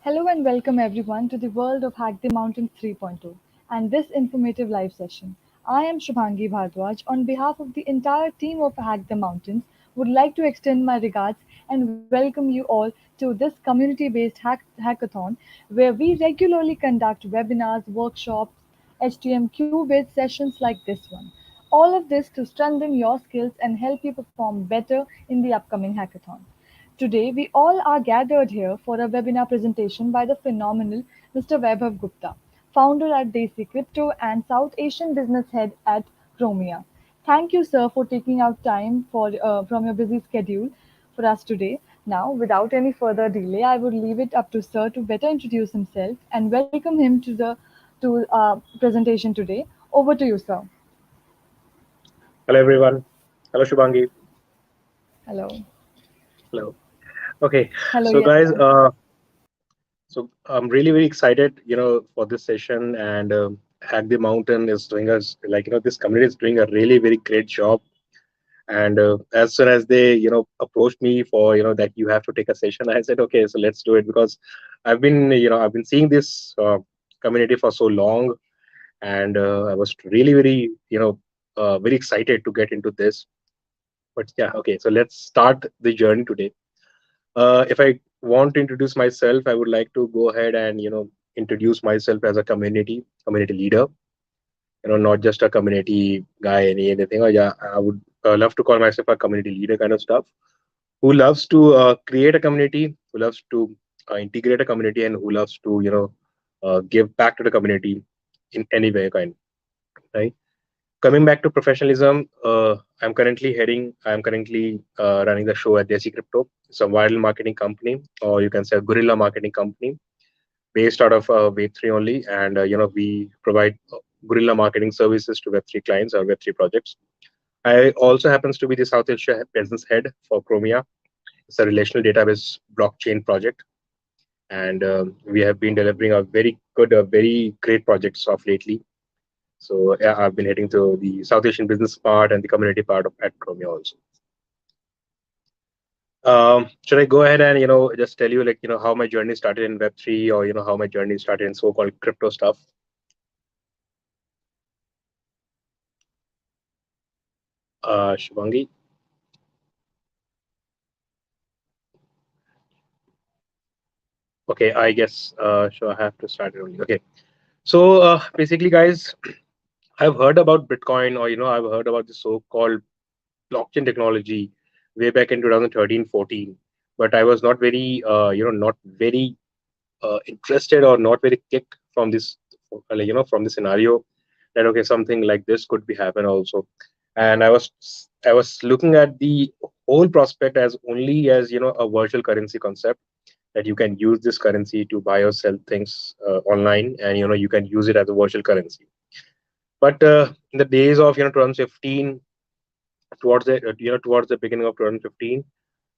Hello and welcome everyone to the world of Hack the Mountains 3.0 and this informative live session. I am Shubhangi Bhardwaj. On behalf of the entire team of Hack the Mountains, would like to extend my regards and welcome you all to this community-based hackathon where we regularly conduct webinars, workshops, HTM Qubits sessions like this one. All of this to strengthen your skills and help you perform better in the upcoming hackathon. Today, we all are gathered here for a webinar presentation by the phenomenal Mr. Vaibhav Gupta, founder at DesiCrypto and South Asian business head at Chromia. Thank you, sir, for taking out time from your busy schedule for us today. Now, without any further delay, I would leave it up to sir to better introduce himself and welcome him to presentation today. Over to you, sir. Hello, everyone. Hello, Shubhangi. Hello. Hello. Okay. Hello, So, yes, guys, sir. so I'm really, very excited, for this session. And Hack the Mountain is doing us this community is doing a really, very great job. And as soon as they, approached me for, that you have to take a session, I said, okay, so let's do it because I've been seeing this community for so long, and I was really, very, very excited to get into this. But yeah, okay. So let's start the journey today. If I want to introduce myself, I would like to go ahead and introduce myself as a community leader. Not just a community guy, anything. Or yeah, I would love to call myself a community leader kind of stuff. Who loves to create a community, who loves to integrate a community, and who loves to give back to the community in any way kind. Right. Coming back to professionalism, I'm currently running the show at DesiCrypto. It's a viral marketing company, or you can say a guerrilla marketing company based out of Web3 only. And, we provide guerrilla marketing services to Web3 clients or Web3 projects. I also happens to be the South Asia business head for Chromia. It's a relational database blockchain project. And we have been delivering a very great projects of lately. So yeah, I've been heading to the South Asian business part and the community part of at Chromia also. Should I go ahead and just tell you how my journey started in Web3, or how my journey started in so-called crypto stuff? Shubhangi. Okay, I guess so. I have to start it only. Okay, so basically, guys, I've heard about Bitcoin, or I've heard about the so-called blockchain technology way back in 2013-14, but I was not very not very interested or not very kicked from this from the scenario that okay, something like this could be happen also. And I was looking at the whole prospect as only as a virtual currency concept, that you can use this currency to buy or sell things online, and you can use it as a virtual currency. But in the days of 2015, towards the beginning of 2015,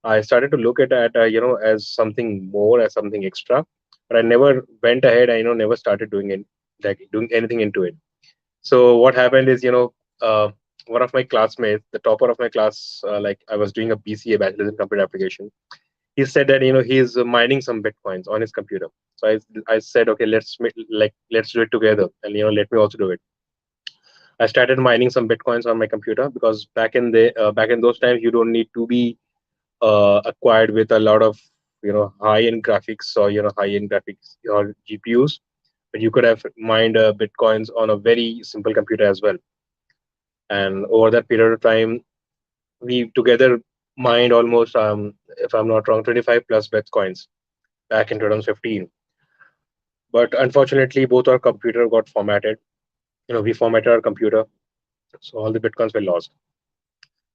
I started to look at as something more, as something extra, but I never went ahead. I never started doing it, like doing anything into it. So what happened is, one of my classmates, the topper of my class, like I was doing a BCA, bachelor's in computer application. He said that he's mining some bitcoins on his computer. So I said, okay, let's do it together, and let me also do it. I started mining some bitcoins on my computer, because back in those times you don't need to be acquired with a lot of high-end graphics, or high-end graphics or GPUs, but you could have mined bitcoins on a very simple computer as well. And over that period of time, we together mined almost, if I'm not wrong, 25 plus bitcoins back in 2015. But unfortunately, both our computer got formatted. We formatted our computer, so all the bitcoins were lost.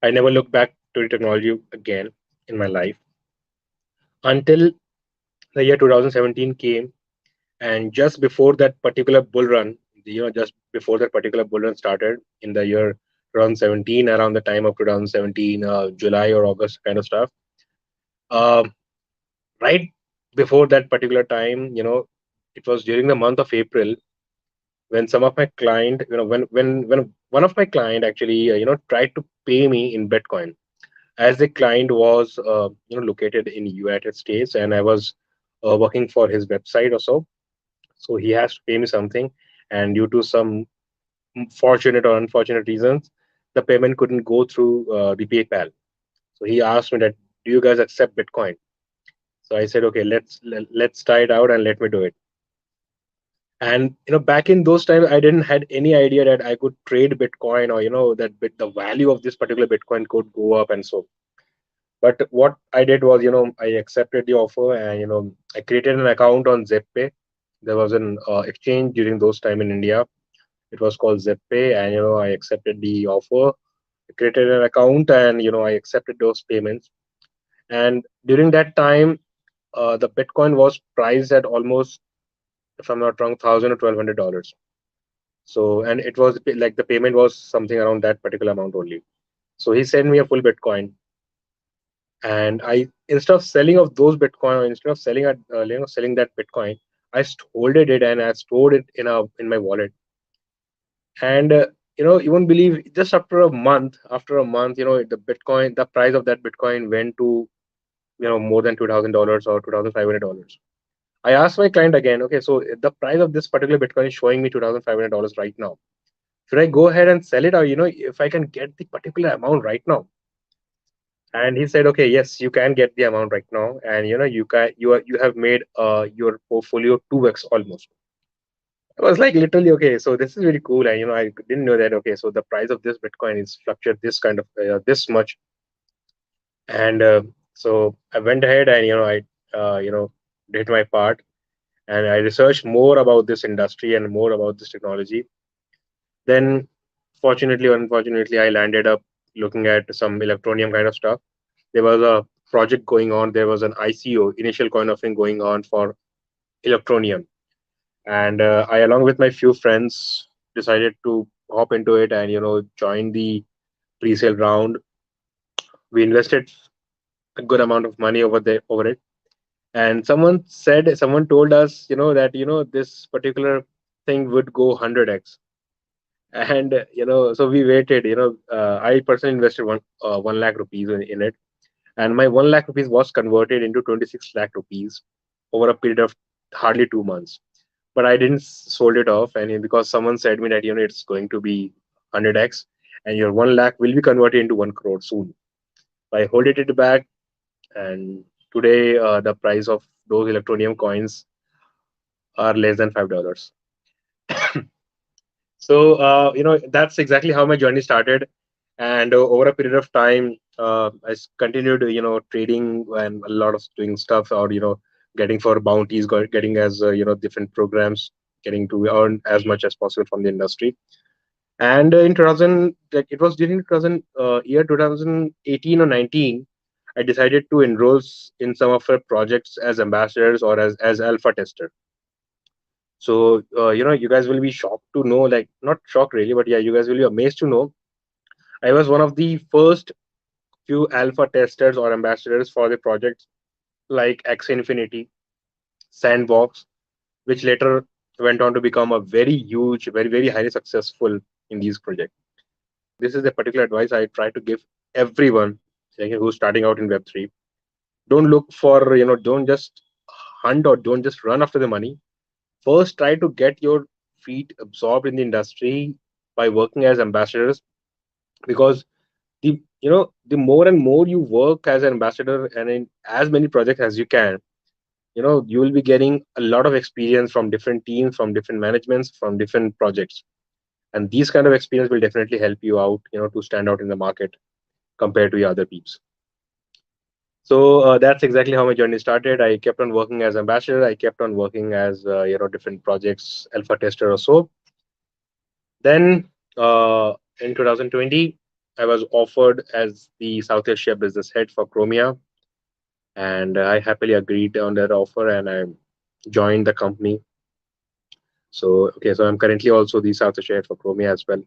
I never looked back to the technology again in my life until the year 2017 came. And just before that particular bull run, just before that particular bull run started in the year 2017, around the time of 2017, July or August kind of stuff. Uh, right before that particular time, it was during the month of April, when some of my client, when one of my client actually, tried to pay me in Bitcoin, as the client was, located in United States, and I was working for his website or so. So he has to pay me something, and due to some fortunate or unfortunate reasons, the payment couldn't go through the PayPal. So he asked me that, do you guys accept Bitcoin? So I said, okay, let's try it out and let me do it. And back in those times, I didn't had any idea that I could trade Bitcoin, or that the value of this particular Bitcoin could go up and so. But what I did was, I accepted the offer, and I created an account on ZepPay. There was an exchange during those time in India. It was called ZepPay, and I accepted the offer. I created an account, and I accepted those payments. And during that time, the Bitcoin was priced at almost, if I'm not wrong, $1,000 or $1,200. So, and it was like the payment was something around that particular amount only. So he sent me a full Bitcoin, and I, instead of selling of those Bitcoin, or instead of selling that Bitcoin, I holded it and I stored it in my wallet. And you won't believe, just after a month, the price of that Bitcoin went to more than $2,000 or $2,500. I asked my client again, okay, so the price of this particular Bitcoin is showing me $2,500 right now. Should I go ahead and sell it, or if I can get the particular amount right now? And he said, okay, yes, you can get the amount right now, and you have made your portfolio 2x almost. I was like, literally, okay, so this is really cool, and I didn't know that. Okay, so the price of this Bitcoin is fluctuate this kind of this much. And so I went ahead, and did my part, and I researched more about this industry and more about this technology. Then, fortunately or unfortunately, I landed up looking at some electronium kind of stuff. There was a project going on. There was an ICO, initial coin offering, going on for electronium, and I, along with my few friends, decided to hop into it and join the pre-sale round. We invested a good amount of money over it, and someone told us that this particular thing would go 100x. And so we waited. I personally invested 1 lakh rupees in it, and my 1 lakh rupees was converted into 26 lakh rupees over a period of hardly 2 months. But I didn't sold it off, and because someone said me that it's going to be 100x, and your 1 lakh will be converted into 1 crore soon. I holded it back, and today the price of those electronium coins are less than $5. So that's exactly how my journey started, and over a period of time, continued trading and a lot of doing stuff, or getting for bounties, getting as different programs, getting to earn as much as possible from the industry. And in 2000, like it was during 2000 year 2018 or 19, I decided to enroll in some of our projects as ambassadors or as alpha tester. So you guys will be shocked to know, like not shocked really, but yeah, you guys will be amazed to know I was one of the first few alpha testers or ambassadors for the projects like X Infinity, Sandbox, which later went on to become a very huge, very, very highly successful in these projects. This is the particular advice I try to give everyone, like, who's starting out in Web3. Don't look for, don't just hunt or don't just run after the money. First, try to get your feet absorbed in the industry by working as ambassadors, because the more and more you work as an ambassador and in as many projects as you can, you will be getting a lot of experience from different teams, from different managements, from different projects, and these kind of experience will definitely help you out, to stand out in the market compared to your other peeps. So that's exactly how my journey started. I kept on working as ambassador. I kept on working as different projects, alpha tester or so. Then in 2020, I was offered as the South Asia business head for Chromia, and I happily agreed on that offer, and I joined the company. So okay, so I'm currently also the South Asia head for Chromia as well.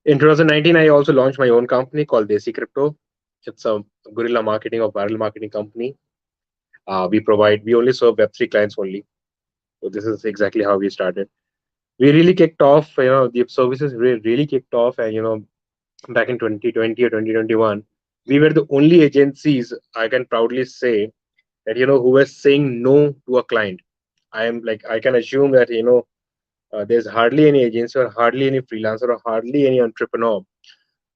In 2019, I also launched my own company called DesiCrypto. It's a guerrilla marketing or viral marketing company. We only serve Web3 clients only. So this is exactly how we started. We really kicked off, the services really kicked off, and back in 2020 or 2021, we were the only agencies, I can proudly say, that who was saying no to a client. I can assume that there's hardly any agency or hardly any freelancer or hardly any entrepreneur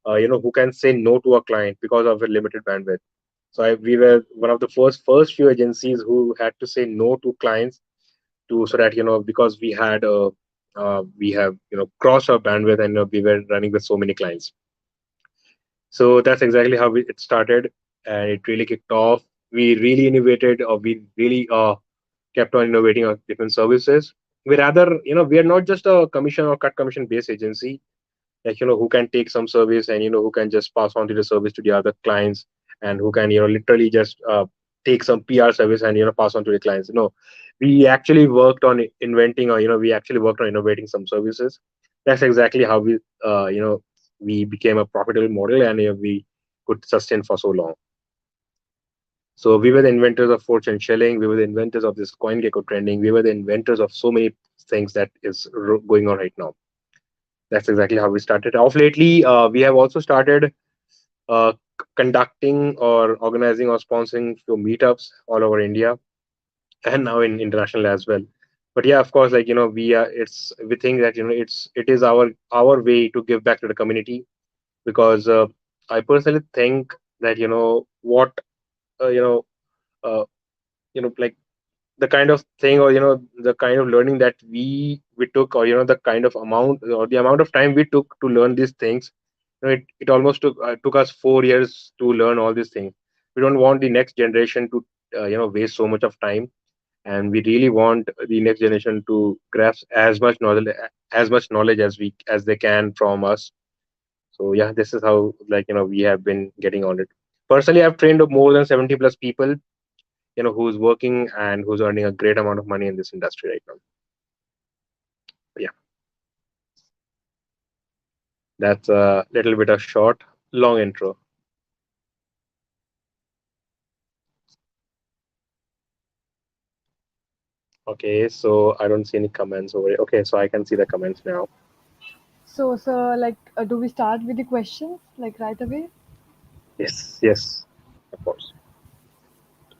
who can say no to a client because of a limited bandwidth. So we were one of the first few agencies who had to say no to clients to so that because we have crossed our bandwidth and we were running with so many clients. So that's exactly how it started, and it really kicked off. We really innovated, or we really kept on innovating on different services. We are not just a commission or cut commission based agency, like who can take some service and who can just pass on to the service to the other clients, and who can literally just take some PR service and pass on to the clients. We actually worked on inventing, or we actually worked on innovating some services. That's exactly how we became a profitable model, and we could sustain for so long. So we were the inventors of fortune shilling. We were the inventors of this coin gecko trending. We were the inventors of so many things that is going on right now. That's exactly how we started. Off lately, we have also started conducting or organizing or sponsoring few meetups all over India and now in international as well. But yeah, of course, like we think that it is our way to give back to the community, because I personally think that what uh, you know uh, like the kind of thing, or the kind of learning that we took, or the kind of amount or the amount of time we took to learn these things. It almost took us 4 years to learn all these things. We don't want the next generation to waste so much of time, and we really want the next generation to grasp as much knowledge as they can from us. So yeah, this is how, like, we have been getting on it. Personally, I've trained more than 70 plus people, who's working and who's earning a great amount of money in this industry right now. Yeah, that's a little bit of short long intro. Okay, so I don't see any comments over here. Okay, so I can see the comments now. So, sir, like, do we start with the questions like right away? Yes, yes, of course.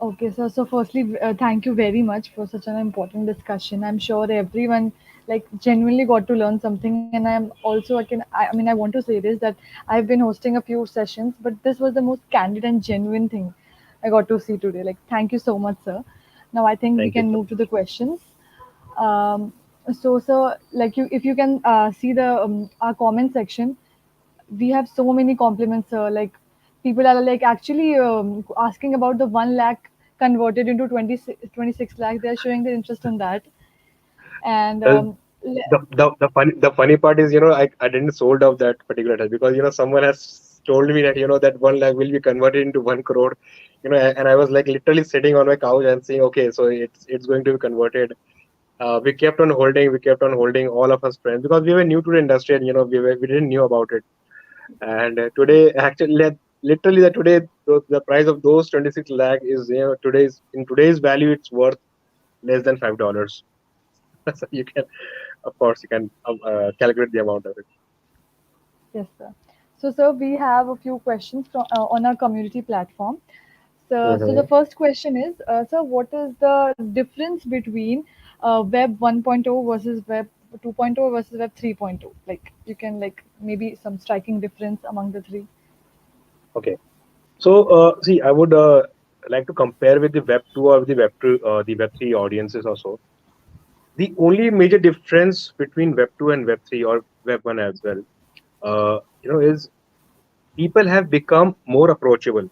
Okay, sir. So, firstly, thank you very much for such an important discussion. I'm sure everyone like genuinely got to learn something, and I'm also I mean, I want to say this that I've been hosting a few sessions, but this was the most candid and genuine thing I got to see today. Like, thank you so much, sir. Now, I think we Thank you can so move to the questions. Um, so, sir, like if you can see the our comment section, we have so many compliments, sir. Like people are like actually asking about the 1 lakh converted into 26 lakh. They're showing their interest in that. And much. The funny part is, I didn't sold out that particular time, because someone has told me that that 1 lakh will be converted into 1 crore. And I was like literally sitting on my couch and saying, okay, so it's going to be converted. We kept on holding, all of us friends, because we were new to the industry, and we didn't knew about it. And today, actually, literally, the price of those 26 lakh is, today's value, it's worth less than $5. So you can, of course, you can calculate the amount of it. yes, sir. So, sir, we have a few questions on our community platform. So the Mhm. first question is, sir, what is the difference between Web 1.0 versus Web 2.0 versus Web 3.0? Like you can like maybe some striking difference among the three. Okay. So, see, I would like to compare with the Web 2 or the Web 3 audiences or so. The only major difference between Web 2 and Web 3, or Web 1 as well, is people have become more approachable.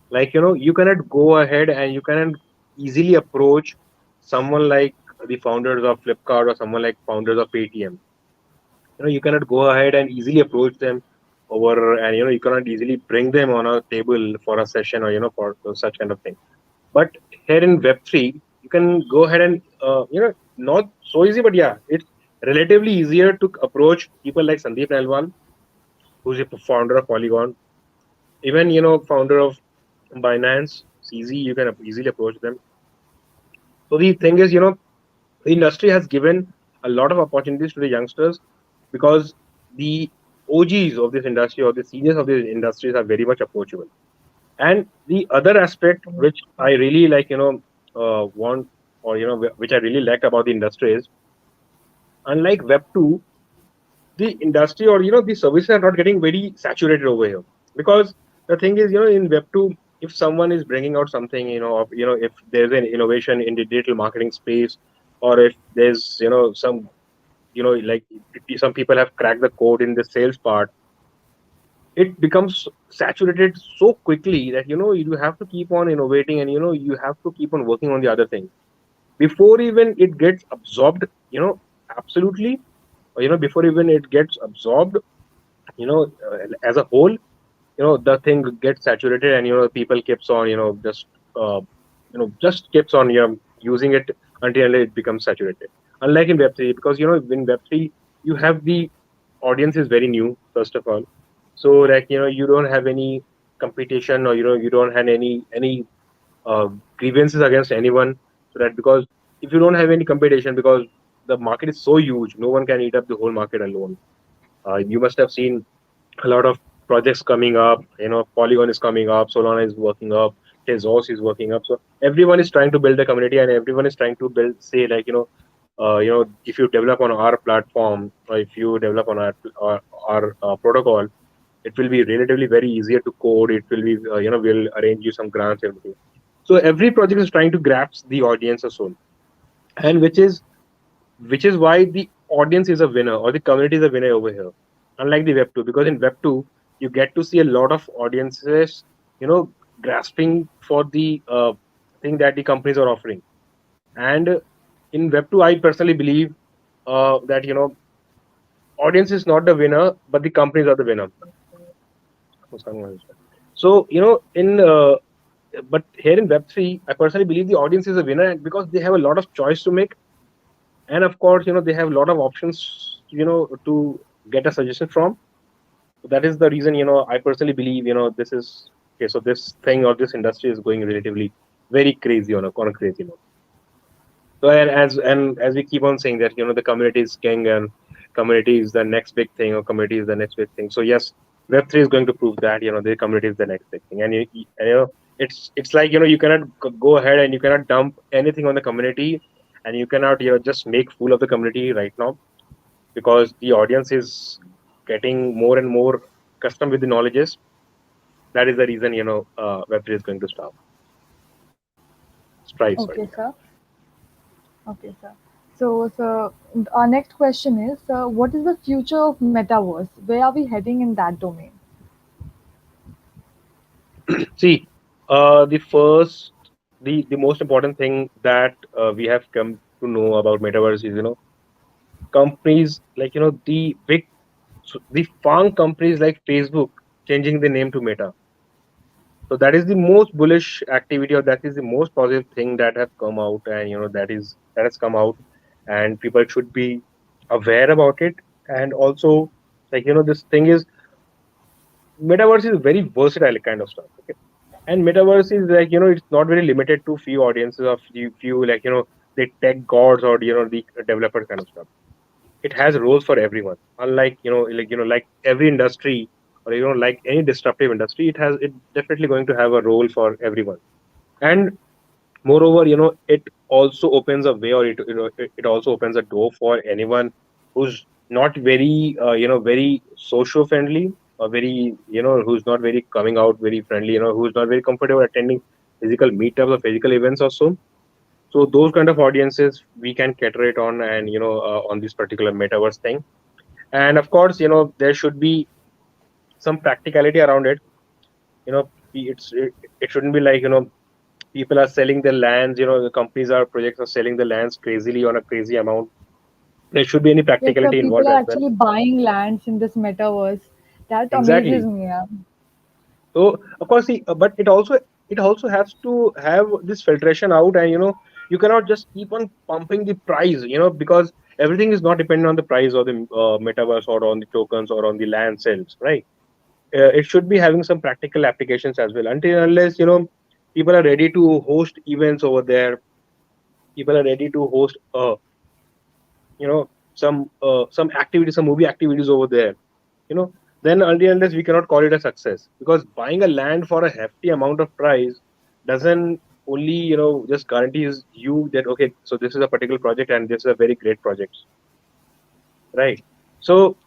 Like, you cannot go ahead and you cannot easily approach someone like the founders of Flipkart or someone like founders of Paytm. You cannot go ahead and easily approach them over, and you cannot easily bring them on a table for a session, or for such kind of thing. But here in Web3, you can go ahead and not so easy, but yeah, it's relatively easier to approach people like Sandeep Nalwal, who's a founder of Polygon, even founder of Binance. It's easy, you can easily approach them. So the thing is, the industry has given a lot of opportunities to the youngsters, because the OGs of this industry, or the seniors of this industries, are very much approachable. And the other aspect which I really like, want, or which I really like about the industry is, unlike Web 2, the industry, or the services are not getting very saturated over here. Because the thing is, in Web 2, if someone is bringing out something, if there's an innovation in the digital marketing space, or if there's some, like, some people have cracked the code in the sales part, it becomes saturated so quickly that you have to keep on innovating, and you have to keep on working on the other thing before even it gets absorbed, absolutely, or before even it gets absorbed, as a whole, the thing gets saturated, and people keeps on, uh, just keeps on, using it until it becomes saturated. Unlike in Web3, because in Web3 you have the audience is very new, first of all. So, like, you don't have any competition, or you don't have any uh, grievances against anyone. So that, because if you don't have any competition, because the market is so huge, no one can eat up the whole market alone. You must have seen a lot of projects coming up. Polygon is coming up, Solana is working up, Tezos is working up. So everyone is trying to build a community, and everyone is trying to build, say, like, if you develop on our platform, or if you develop on our protocol, it will be relatively very easier to code. It will be, we'll arrange you some grants, everything. So every project is trying to grasp the audience or so, and which is why the audience is a winner, or the community is a winner over here, unlike the Web 2. Because in Web 2 you get to see a lot of audiences, grasping for the thing that the companies are offering. And in Web 2, I personally believe that audience is not the winner, but the companies are the winner. So, in but here in Web 3, I personally believe the audience is a winner, because they have a lot of choice to make. And of course, they have a lot of options, to get a suggestion from. So that is the reason, I personally believe, this is okay. So this thing, or this industry, is going relatively very crazy, on a crazy note. So, and as we keep on saying that, the community is king, and community is the next big thing, or community is the next big thing. So yes, Web3 is going to prove that, the community is the next big thing. And it's like, you cannot go ahead, and you cannot dump anything on the community, and you cannot, just make fool of the community right now, because the audience is getting more and more custom with the knowledges. That is the reason, Web3 is going to stop. Strive, sorry. Okay, sir. Okay, sir. So, sir, our next question is, what is the future of metaverse? Where are we heading in that domain? See, the most important thing that we have come to know about metaverse is, companies like, the farm companies like Facebook changing the name to Meta. So that is the most bullish activity, or that is the most positive thing that have come out, and that has come out, and people should be aware about it. And also, like, this thing is, metaverse is very versatile kind of stuff. Okay, and metaverse is like, it's not very limited to few audiences, of few, like, the tech gods, or the developer kind of stuff. It has roles for everyone, unlike, like every industry, or like any disruptive industry, it definitely going to have a role for everyone. And moreover, it also opens a way, or it also opens a door for anyone who's not very, very socio friendly, or very, who's not very coming out very friendly, who's not very comfortable attending physical meetups or physical events or so. So those kind of audiences we can cater it on, and on this particular metaverse thing. And of course, there should be some practicality around it. It shouldn't be like, people are selling their lands, the companies or projects are selling the lands crazily on a crazy amount. There should be any Yes, sir, practicality people involved are as well. actually buying lands in this metaverse. That amazes Exactly. me. Yeah. So of course, see, but it also has to have this filtration out, and you cannot just keep on pumping the price, because everything is not dependent on the price, or the metaverse, or on the tokens, or on the land sales, right? It should be having some practical applications as well. Until and unless, people are ready to host events over there, people are ready to host, some activities, some movie activities over there, you know then until unless we cannot call it a success, because buying a land for a hefty amount of price doesn't only just guarantees you that okay, so this is a particular project and this is a very great project, right? So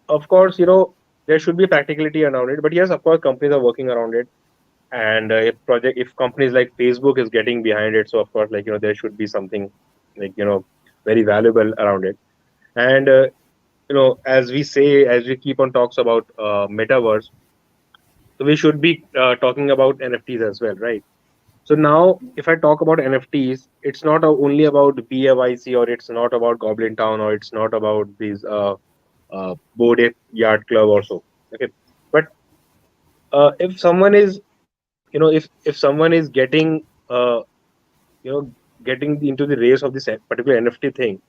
of course, there should be practicality around it, but yes, of course companies are working around it. And if companies like Facebook is getting behind it, so of course, like there should be something like very valuable around it. And as we say, as we keep on talks about metaverse, so we should be talking about NFTs as well, right? So now, if I talk about NFTs, it's not only about BAYC, or it's not about Goblin Town, or it's not about these Board Ape Yard Club or so. Okay, but if someone is, if someone is getting, you know, getting into the race of this particular NFT thing,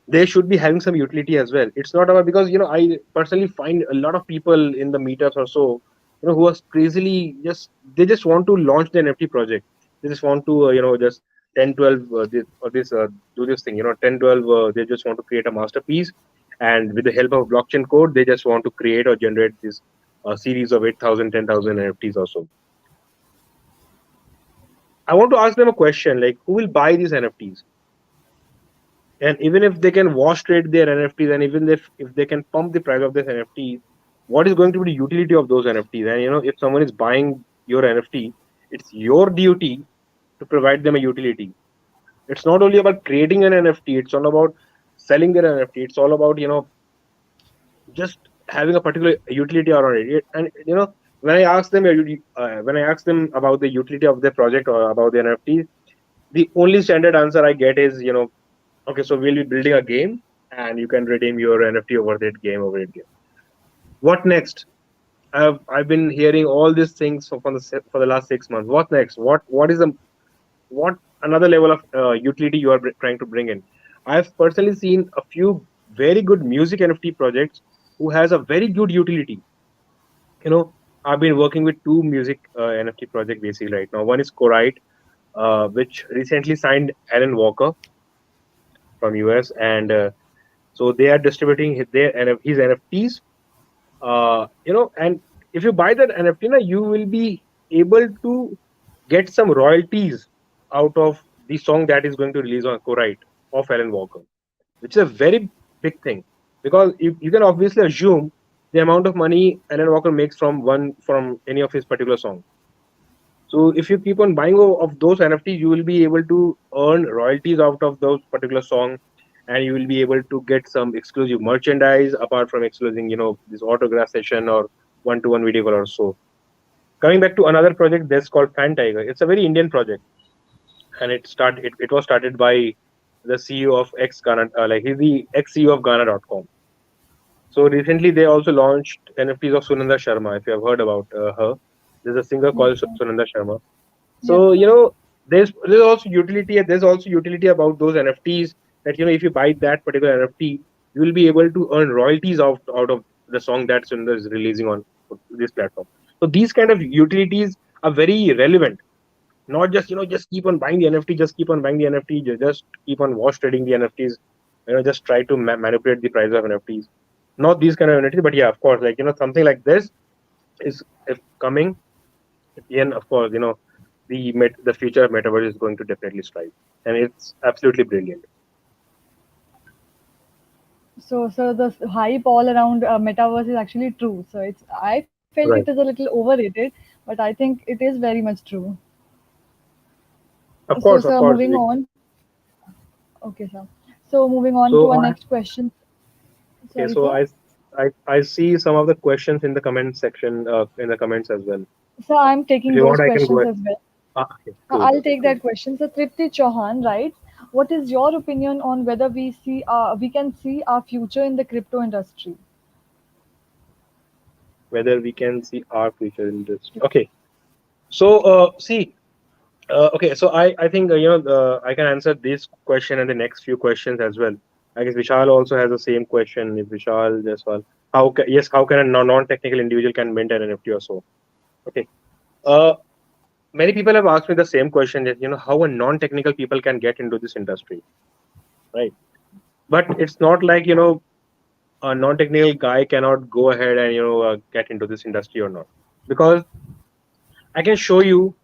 they should be having some utility as well. It's not about, because I personally find a lot of people in the meetups or so, who are crazily just, they just want to launch the NFT project. They just want to just 10 12 this do this thing, 10 12 they just want to create a masterpiece, and with the help of blockchain code they just want to create or generate this series of 8,000, 10,000 NFTs or so. I want to ask them a question, like, who will buy these NFTs? And even if they can wash trade their NFTs, and even if they can pump the price of this NFT, what is going to be the utility of those NFTs? And if someone is buying your NFT, it's your duty to provide them a utility. It's not only about creating an NFT, it's all about selling their NFT. It's all about just having a particular utility around it. And when I ask them about the utility of their project or about the NFT, the only standard answer I get is okay, so we'll be building a game, and you can redeem your NFT over that game, What next? I've been hearing all these things for the last 6 months. What next? What another level of utility you are trying to bring in? I've personally seen a few very good music NFT projects who has a very good utility. I've been working with two music NFT project basically right now. One is Corite, which recently signed Alan Walker from US, and so they are distributing his NFTs. And if you buy that NFT, you will be able to get some royalties out of the song that is going to release on co-write of Alan Walker, which is a very big thing, because you can obviously assume the amount of money Alan Walker makes from any of his particular songs. So if you keep on buying of those NFTs, you will be able to earn royalties out of those particular songs, and you will be able to get some exclusive merchandise apart from exclusive, this autograph session or one-to-one video call or so. Coming back to another project, that's called Fan Tiger. It's a very Indian project, and it was started by the CEO of ex Ghana, like he's the ex CEO of Ghana.com. So recently they also launched NFTs of Sunanda Sharma. If you have heard about her, there's a singer Yes, called sir. Sunanda Sharma. Yes, So sir. there's also utility. There's also utility about those NFTs, that if you buy that particular NFT, you will be able to earn royalties out of the song that Sundar is releasing on this platform. So these kind of utilities are very relevant. Not just just keep on buying the NFT, just keep on buying the NFT, just keep on wash trading the NFTs. Just try to manipulate the price of NFTs. Not these kind of NFTs, but yeah, of course, like something like this is if coming. And of course, the future of metaverse is going to definitely strive, and it's absolutely brilliant. So the hype all around metaverse is actually true. So it's I felt it is a Right. little overrated, but I think it is very much true. Of So course, of sir, course. moving on. Okay, sir. So moving on to So our I next question. okay. Sorry, So sir. I see some of the questions in the comment section, in the comments as well. So I'm If taking you those want, I can go questions ahead. as well. Okay, cool, I'll take cool. that question. So Tripti Chauhan writes, "What is your opinion on whether we can see our future in the crypto industry?" Whether we can see our future in this. Okay. So see. Okay, so I think I can answer this question and the next few questions as well. I guess Vishal also has the same question. If Vishal just well, how can a non-technical individual can mint an NFT or so? Okay. Uh, Many people have asked me the same question, that how a non-technical people can get into this industry, right? But it's not like a non-technical guy cannot go ahead and get into this industry or not, because I can show you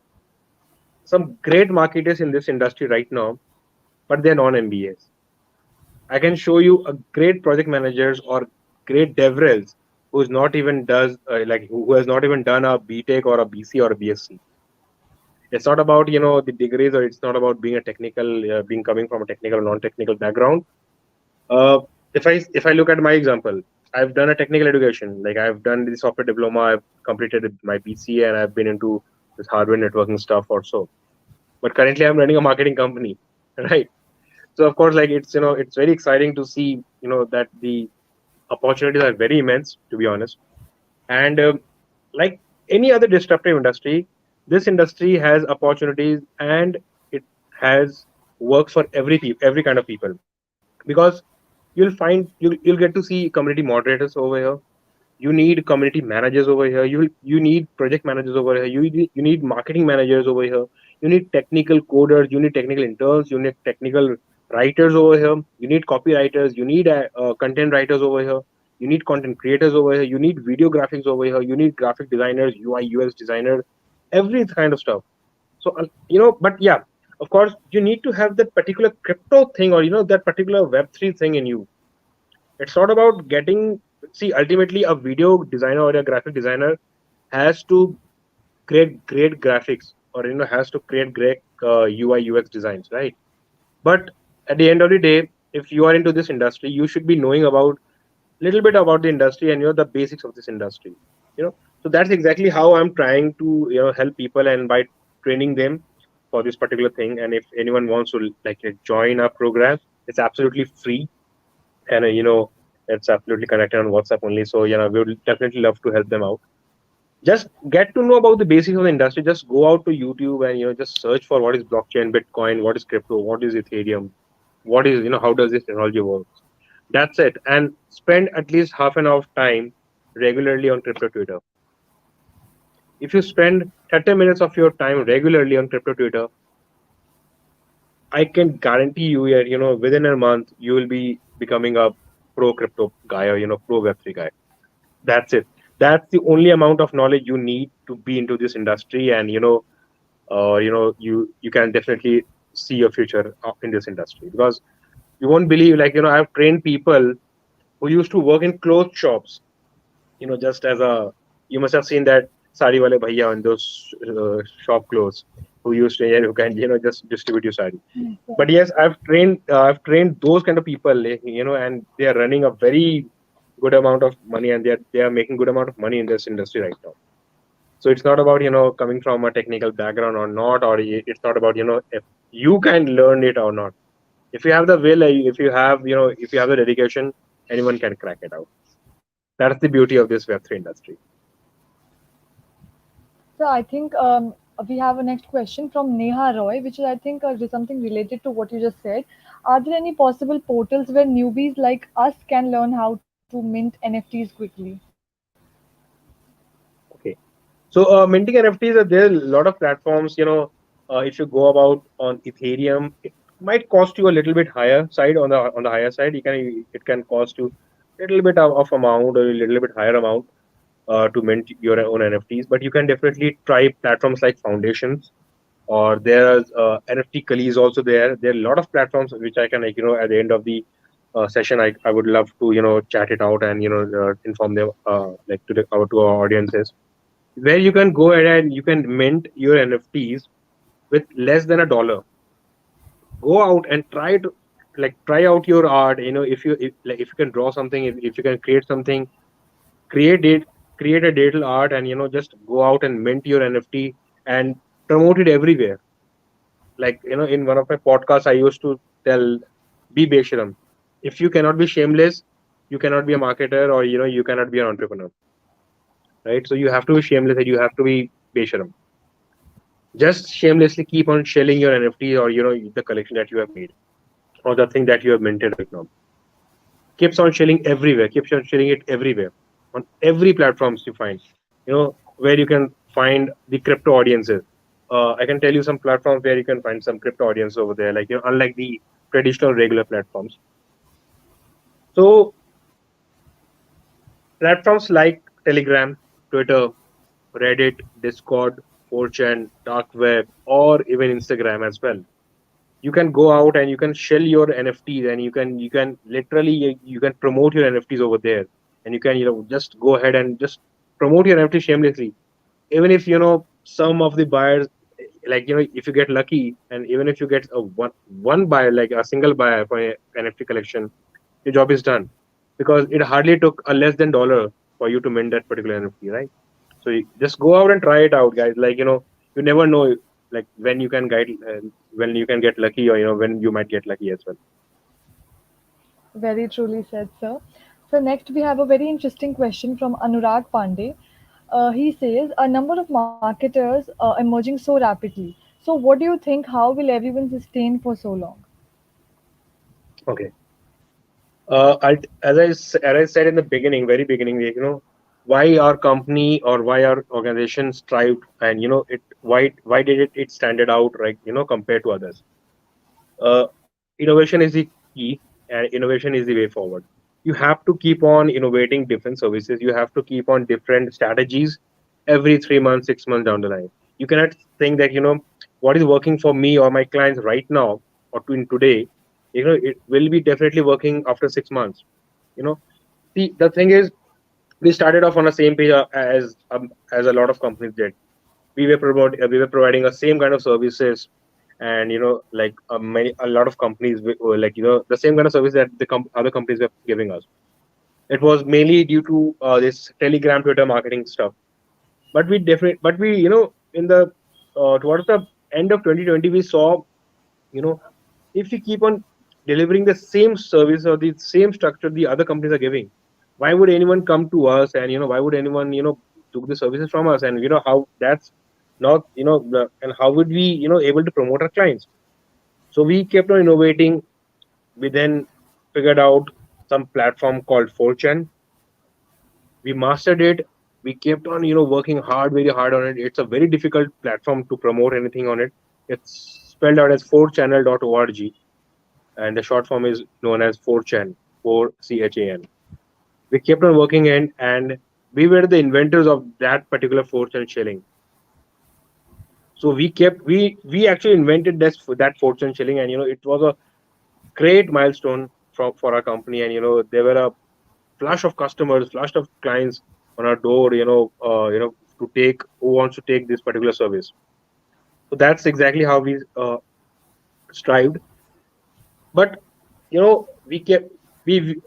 some great marketers in this industry right now, but they're non-MBAs. I can show you a great project managers or great devrels who's not even does like who has not even done a BTech or a BC or a BSc. It's not about the degrees, or it's not about being a technical, being coming from a technical or non-technical background. Uh, if I look at my example, I've done a technical education. Like I've done the software diploma, I've completed my BCA, and I've been into this hardware networking stuff also. But currently, I'm running a marketing company, right? So of course, like it's very exciting to see that the opportunities are very immense, to be honest. And like any other disruptive industry, this industry has opportunities, and it has works for every kind of people, because you'll get to see community moderators over here. You need community managers over here. You need project managers over here. You need marketing managers over here. You need technical coders. You need technical interns. You need technical writers over here. You need copywriters. You need content writers over here. You need content creators over here. You need video graphics over here. You need graphic designers, UI UX designers, every kind of stuff. So but yeah, of course you need to have that particular crypto thing, or that particular Web3 thing in you. It's not about getting, see, ultimately a video designer or a graphic designer has to create great graphics, or has to create great UI UX designs, right? But at the end of the day, if you are into this industry, you should be knowing about little bit about the industry, and the basics of this industry. So that's exactly how I'm trying to help people, and by training them for this particular thing. And if anyone wants to like join our program, it's absolutely free, and it's absolutely connected on WhatsApp only. So we would definitely love to help them out. Just get to know about the basics of the industry. Just go out to YouTube and just search for what is blockchain, Bitcoin, what is crypto, what is Ethereum, what is how does this technology work. That's it, and spend at least half an hour of time regularly on crypto Twitter. If you spend 30 minutes of your time regularly on crypto Twitter, I can guarantee you that within a month you will be becoming a pro crypto guy, or pro Web3 guy. That's it. That's the only amount of knowledge you need to be into this industry, and you can definitely see your future in this industry, because you won't believe, like I've trained people who used to work in clothes shops, just as a, you must have seen that sari wale bhaiya in those shop clothes, who used to, who can just distribute your sari. But yes, I've trained those kind of people, like, and they are running a very good amount of money, and they are making good amount of money in this industry right now. So it's not about coming from a technical background or not, or it's not about if you can learn it or not. If you have the will, if you have the dedication, anyone can crack it out. That's the beauty of this Web3 industry. So I think we have a next question from Neha Roy, which is I think is something related to what you just said. Are there any possible portals where newbies like us can learn how to mint NFTs quickly? Okay. So minting NFTs, there are a lot of platforms. If you go about on Ethereum, it might cost you a little bit higher side, on the higher side. It can cost you a little bit of amount, or a little bit higher amount to mint your own NFTs. But you can definitely try platforms like Foundations, or there's NFT Kali is also there. There are a lot of platforms which I can, like at the end of the session, I would love to chat it out, and inform them, like to our audiences, where you can go ahead and you can mint your NFTs with less than $1. Go out and try out your art. If you can draw something, if you can create something, create it, create a digital art, and just go out and mint your NFT and promote it everywhere. Like in one of my podcasts, I used to tell, be Besharam. If you cannot be shameless, you cannot be a marketer, or you cannot be an entrepreneur, right? So you have to be shameless, and you have to be Besharam. Just shamelessly keep on shelling your NFT, or the collection that you have made, or the thing that you have minted right now. Keeps on shelling everywhere. Keeps on shelling it everywhere, on every platforms you find. Where you can find the crypto audiences. I can tell you some platforms where you can find some crypto audience over there, like unlike the traditional regular platforms. So Platforms like Telegram, Twitter, Reddit, Discord, 4chan, dark web, or even Instagram as well. You can go out and you can shell your NFTs, and you can literally you can promote your NFTs over there, and you can just go ahead and just promote your NFT shamelessly. Even if some of the buyers, like if you get lucky, and even if you get a one buyer, like a single buyer for a NFT collection, your job is done, because it hardly took a less than dollar for you to mint that particular NFT, right? So you just go out and try it out, guys. Like you never know, like when you can get lucky, or when you might get lucky as well. Very truly said, sir. So next we have a very interesting question from Anurag Pandey. He says, a number of marketers are emerging so rapidly. So what do you think? How will everyone sustain for so long? Okay. As I said in the beginning, very beginning, like, why our company or why our organization thrived, and why did it standard out, right? Compared to others. uh, Innovation is the key, and innovation is the way forward. You have to keep on innovating different services. You have to keep on different strategies every 3 months, 6 months down the line. You cannot think that what is working for me or my clients right now, or in today, it will be definitely working after 6 months. you know the thing is, we started off on the same page, as a lot of companies did. We were providing the same kind of services, and like a lot of companies were like the same kind of service that the other companies were giving us. It was mainly due to this Telegram, Twitter marketing stuff. But we in the towards the end of 2020, we saw, you know if we keep on delivering the same service or the same structure the other companies are giving, why would anyone come to us, and why would anyone took the services from us, and how that's not, and how would we able to promote our clients? So we kept on innovating. We then figured out some platform called 4chan. We mastered it. We kept on working hard, very hard on it. It's a very difficult platform to promote anything on it. It's spelled out as 4channel.org, and the short form is known as 4chan, 4CHAN. We kept on working in, and we were the inventors of that particular 4chan shilling. So we actually invented this for that 4chan shilling, and it was a great milestone for our company. And there were a flush of customers, flush of clients on our door, to take who wants to take this particular service. So that's exactly how we strived. But we kept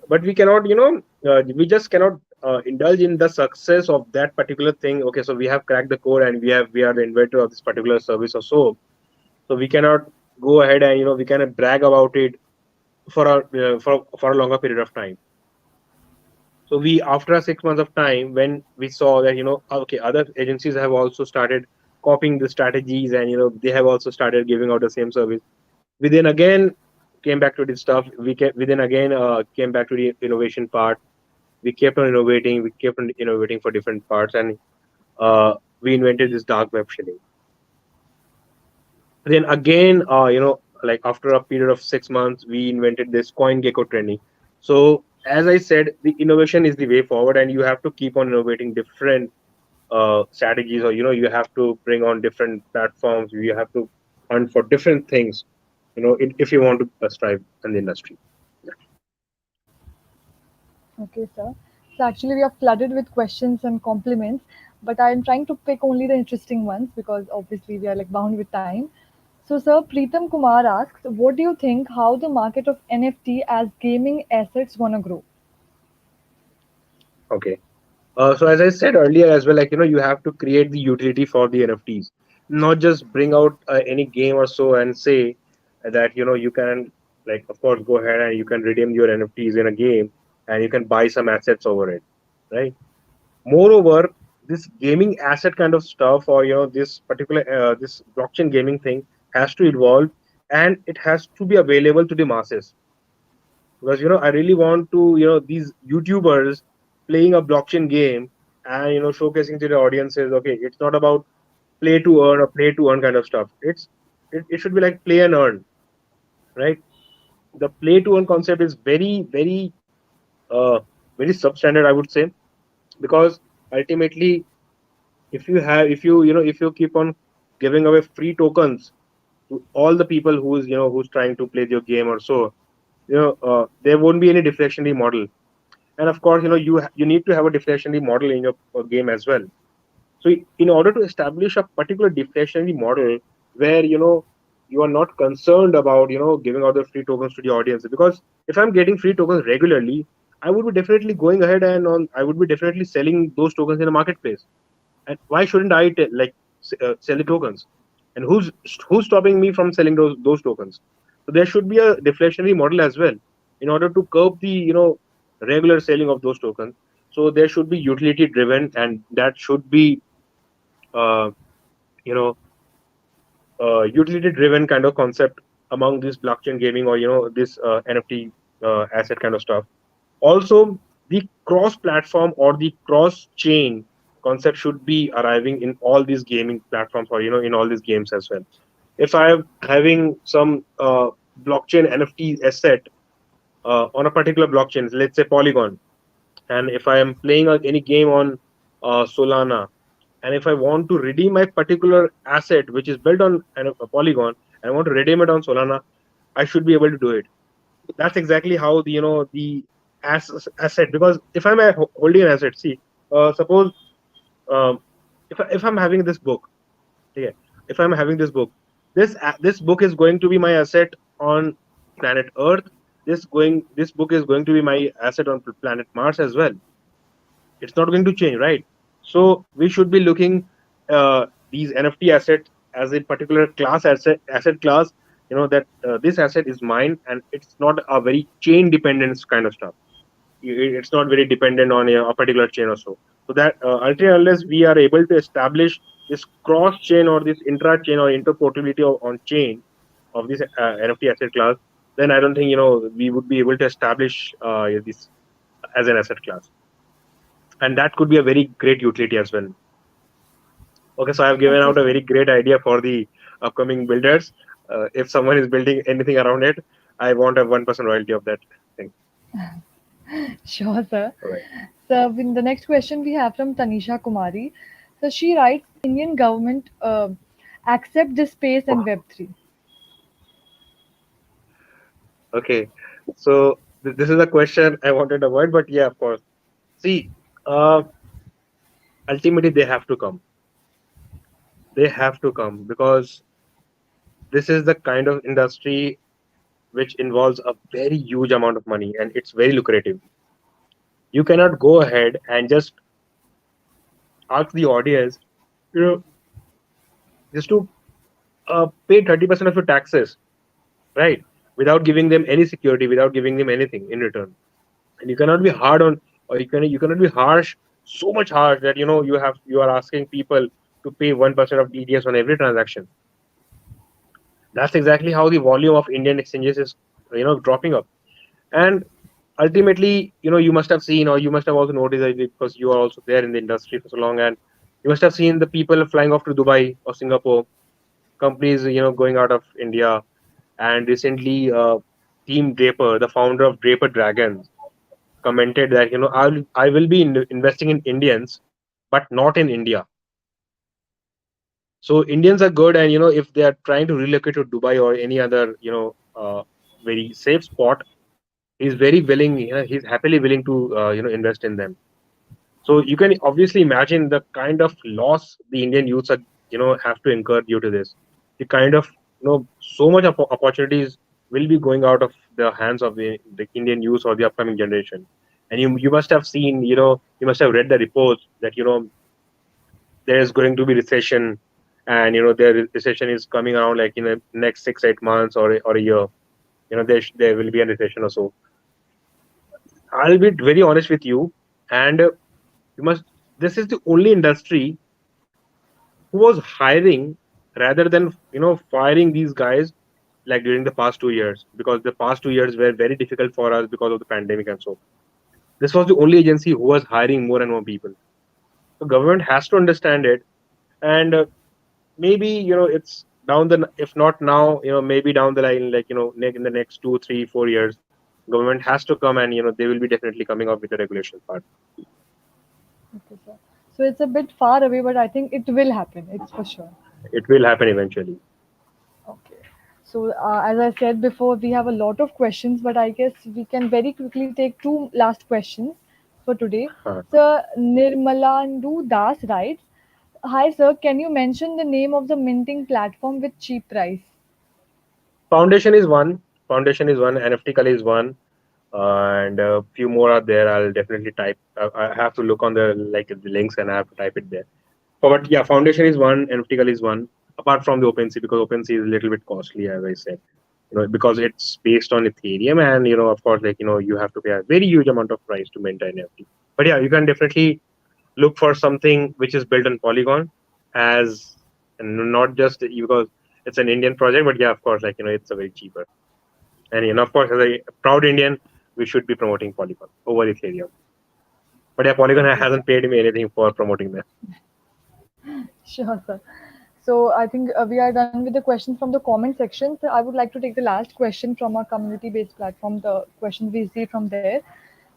but we cannot, we just cannot indulge in the success of that particular thing. Okay, so we have cracked the code, and we are the inventor of this particular service or so we cannot go ahead and we cannot brag about it for a longer period of time. So we, after a 6 months of time, when we saw that okay, other agencies have also started copying the strategies, and they have also started giving out the same service, we then again came back to this stuff. We then again came back to the innovation part. We kept on innovating. We kept on innovating for different parts, and we invented this dark web shilling. Then again, like after a period of 6 months, we invented this coin gecko trending. So as I said, the innovation is the way forward, and you have to keep on innovating different strategies, or you have to bring on different platforms. You have to hunt for different things, if you want to strive in the industry. Okay, sir. So actually, we are flooded with questions and compliments, but I'm trying to pick only the interesting ones because obviously we are like bound with time. So, sir, Preetam Kumar asks, what do you think how the market of NFT as gaming assets gonna grow? Okay. So as I said earlier as well, like you have to create the utility for the NFTs, not just bring out any game or so and say that you can, like, of course, go ahead and you can redeem your NFTs in a game, and you can buy some assets over it, right? Moreover, this gaming asset kind of stuff, or this particular this blockchain gaming thing has to evolve, and it has to be available to the masses. Because I really want to, these YouTubers playing a blockchain game, and showcasing to the audiences, okay, it's not about play to earn or play to earn kind of stuff. It should be like play and earn, right? The play to earn concept is very, very, very substandard, I would say. because ultimately, if you keep on giving away free tokens to all the people who's trying to play your game or so, there won't be any deflationary model. And of course, you need to have a deflationary model in your game as well. So in order to establish a particular deflationary model where you are not concerned about giving out the free tokens to the audience, because if I'm getting free tokens regularly, I would be definitely going ahead and on I would be definitely selling those tokens in the marketplace. And why shouldn't sell the tokens? And who's stopping me from selling those tokens? So there should be a deflationary model as well in order to curb the regular selling of those tokens. So there should be utility driven, and that should be uh, you know utility driven kind of concept among this blockchain gaming, or this NFT asset kind of stuff. Also, the cross platform or the cross chain concept should be arriving in all these gaming platforms, or in all these games as well. If I am having some blockchain NFT asset on a particular blockchain, let's say Polygon, and if I am playing any game on Solana, and if I want to redeem my particular asset which is built on a Polygon, and I want to redeem it on Solana, I should be able to do it. That's exactly how the asset. Because if I'm holding an asset, see, suppose um, if I'm having this book, okay, if I'm having this book, this book is going to be my asset on planet Earth. This book is going to be my asset on planet Mars as well. It's not going to change, right? So we should be looking these NFT assets as a particular asset class. That this asset is mine, and it's not a very chain dependence kind of stuff. It's not very dependent on a particular chain or so. So that until and unless we are able to establish this cross chain or this intra chain or interportability on chain of this NFT asset class, then I don't think we would be able to establish this as an asset class, and that could be a very great utility as well. Okay, so I have given Okay, out a sir. very great idea for the upcoming builders. If someone is building anything around it, I want a 1% royalty of that thing. Sure, sir. All right. So, in the next question we have from Tanisha Kumari. So, she writes, Indian government accept this space and Oh, Web3. okay. So this is a question I wanted to avoid, but yeah, of course. See, uh, ultimately they have to come. They have to come because this is the kind of industry which involves a very huge amount of money, and it's very lucrative. You cannot go ahead and just ask the audience, you know, just to pay 30% of your taxes, right? Without giving them any security, without giving them anything in return. And you cannot be hard on, or you cannot be harsh, so much harsh that you are asking people to pay 1% of TDS on every transaction. That's exactly how the volume of Indian exchanges is dropping up. And ultimately, you must have seen, or you must have also noticed that, because you are also there in the industry for so long, and you must have seen the people flying off to Dubai or Singapore, companies going out of India. And recently, Team Draper, the founder of Draper Dragons, commented that I will be investing in Indians, but not in India. So Indians are good, and if they are trying to relocate to Dubai or any other very safe spot, he's very willing. He's happily willing to invest in them. So you can obviously imagine the kind of loss the Indian youths are have to incur due to this. The kind of so much opportunities will be going out of the hands of the Indian youth or the upcoming generation. And you must have seen, you must have read the reports that there is going to be recession, and the recession is coming around like in the next 6 8 months, or a year. There will be a recession or so. I'll be very honest with you, and you must. This is the only industry who was hiring rather than firing these guys, like during the past 2 years, because the past 2 years were very difficult for us because of the pandemic and so. This was the only agency who was hiring more and more people. The government has to understand it, and maybe it's down the if not now, maybe down the line, like in the next 2 3 4 years, government has to come, and they will be definitely coming up with the regulation part. Okay, sir. So it's a bit far away, but I think it will happen. It's for sure. It will happen eventually. Okay. So, as I said before, we have a lot of questions, but I guess we can very quickly take two last questions for today. Uh, Sir Nirmalandu Das writes, "Hi, sir. Can you mention the name of the minting platform with cheap price?" Foundation is one. Foundation is one. NFT Kali is one. And a few more are there. I'll definitely type. I have to look on the links and I have to type it there. But yeah, Foundation is one. NFT Kali is one. Apart from the OpenSea, because OpenSea is a little bit costly, as I said. Because it's based on Ethereum, and of course, you have to pay a very huge amount of price to mint an NFT. But yeah, you can definitely look for something which is built on Polygon, as and not just because it's an Indian project, but yeah, of course, it's a very cheaper. And of course, as a proud Indian, we should be promoting Polygon over Ethereum. But yeah, Polygon Okay, sir. hasn't paid me anything for promoting them. Sure, sir. So I think we are done with the questions from the comment section. So I would like to take the last question from our community-based platform, the questions we see from there.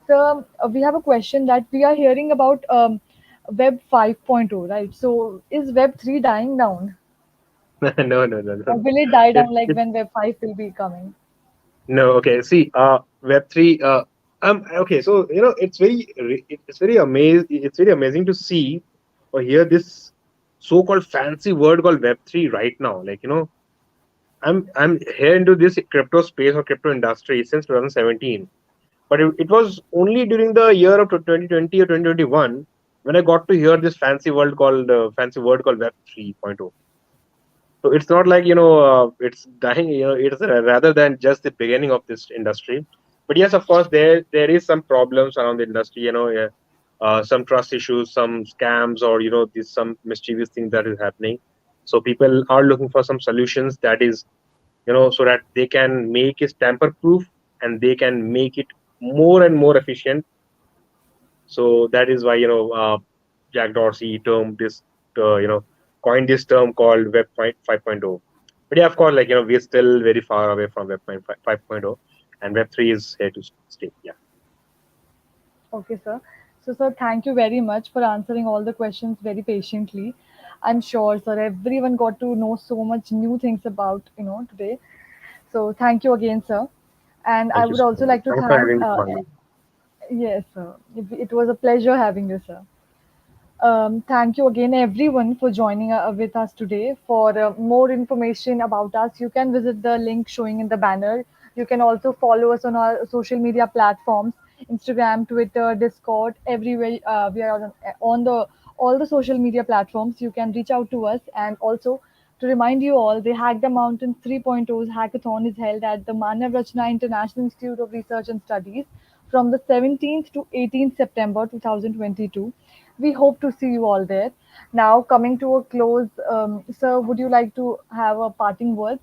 So we have a question that we are hearing about Web 5.0, right? So is Web 3 dying down? No, no, no, Or no. will it die It, down like it, when Web 5 will be coming? no, okay. See, Web3. Okay. So it's very amazing to see or hear this so-called fancy word called Web3 right now. I'm here into this crypto space or crypto industry since 2017. But it was only during the year of 2020 or 2021 when I got to hear this fancy word called Web 3.0. So it's not like it's dying. It's rather than just the beginning of this industry. But yes, of course, there is some problems around the industry. Yeah, some trust issues, some scams, or this some mischievous thing that is happening. So people are looking for some solutions that is so that they can make it tamper proof and they can make it more and more efficient. So that is why Jack Dorsey termed this coined this term called Web 5.0. But yeah, of course, we're still very far away from Web 5.0, and Web 3 is here to stay. Yeah. Okay, sir. So, sir, thank you very much for answering all the questions very patiently. I'm sure, sir, everyone got to know so much new things about, today. So, thank you again, sir. And I Thank you would so also much. like to Thanks for thank, having me, Shubhangi. yes, sir. It was a pleasure having you, sir. Thank you again, everyone, for joining with us today. For more information about us, you can visit the link showing in the banner. You can also follow us on our social media platforms: Instagram, Twitter, Discord. Everywhere we are on the all the social media platforms. You can reach out to us, and also to remind you all, the Hack the Mountain 3.0's hackathon is held at the Manav Rachna International Institute of Research and Studies from the 17th to 18th September 2022. We hope to see you all there. Now, coming to a close, sir, would you like to have a parting words?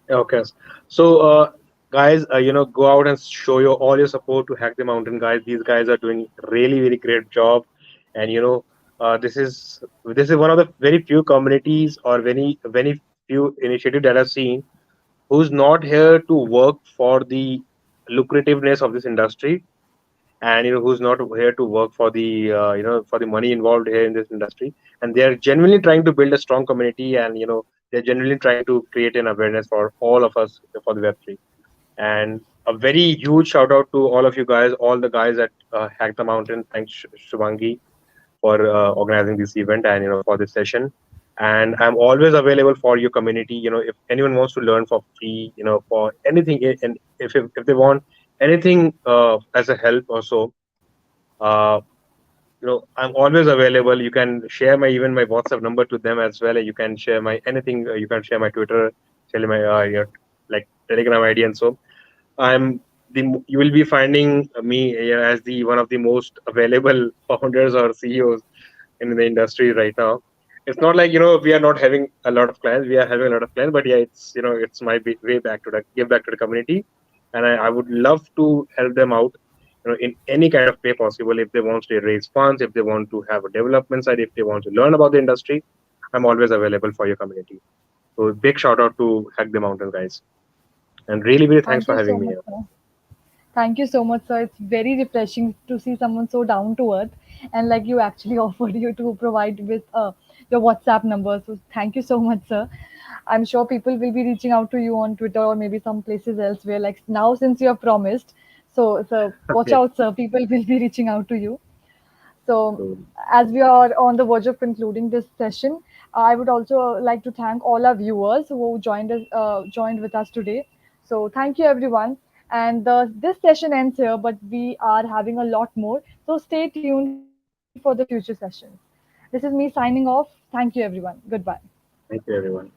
Okay. So, guys, go out and show all your support to Hack the Mountain, guys. These guys are doing really, really great job, and this is one of the very few communities or very few initiatives that I've seen who's not here to work for the lucrativeness of this industry, and who's not here to work for the for the money involved here in this industry, and they are genuinely trying to build a strong community, and they're genuinely trying to create an awareness for all of us for the Web3. And a very huge shout out to all of you guys, all the guys at Hack the Mountain. Thanks, Shubhangi, for organizing this event and for this session. And I'm always available for your community. If anyone wants to learn for free, for anything, and if they want anything as a help or so, uh, I'm always available. You can share my even my WhatsApp number to them as well. You can share my anything. You can share my Twitter, share my your Telegram ID, and so I'm you will be finding me as the one of the most available founders or CEOs in the industry right now. It's not like we are not having a lot of clients. We are having a lot of clients, but yeah, it's it's my way back to the give back to the community, and I would love to help them out, in any kind of way possible. If they want to raise funds, if they want to have a development side, if they want to learn about the industry, I'm always available for your community. So big shout out to Hack the Mountain guys, and really really thanks Thank for you having so me much, here. sir. Thank you so much, sir. It's very refreshing to see someone so down to earth, and like you actually offered you to provide with your WhatsApp number. So thank you so much, sir. I'm sure people will be reaching out to you on Twitter or maybe some places elsewhere. Like now, since you have promised, so watch Yes. out, sir. People will be reaching out to you. So, So, as we are on the verge of concluding this session, I would also like to thank all our viewers who joined with us today. So, thank you everyone. And this session ends here, but we are having a lot more. So, stay tuned for the future sessions. This is me signing off. Thank you, everyone. Goodbye. thank you, everyone.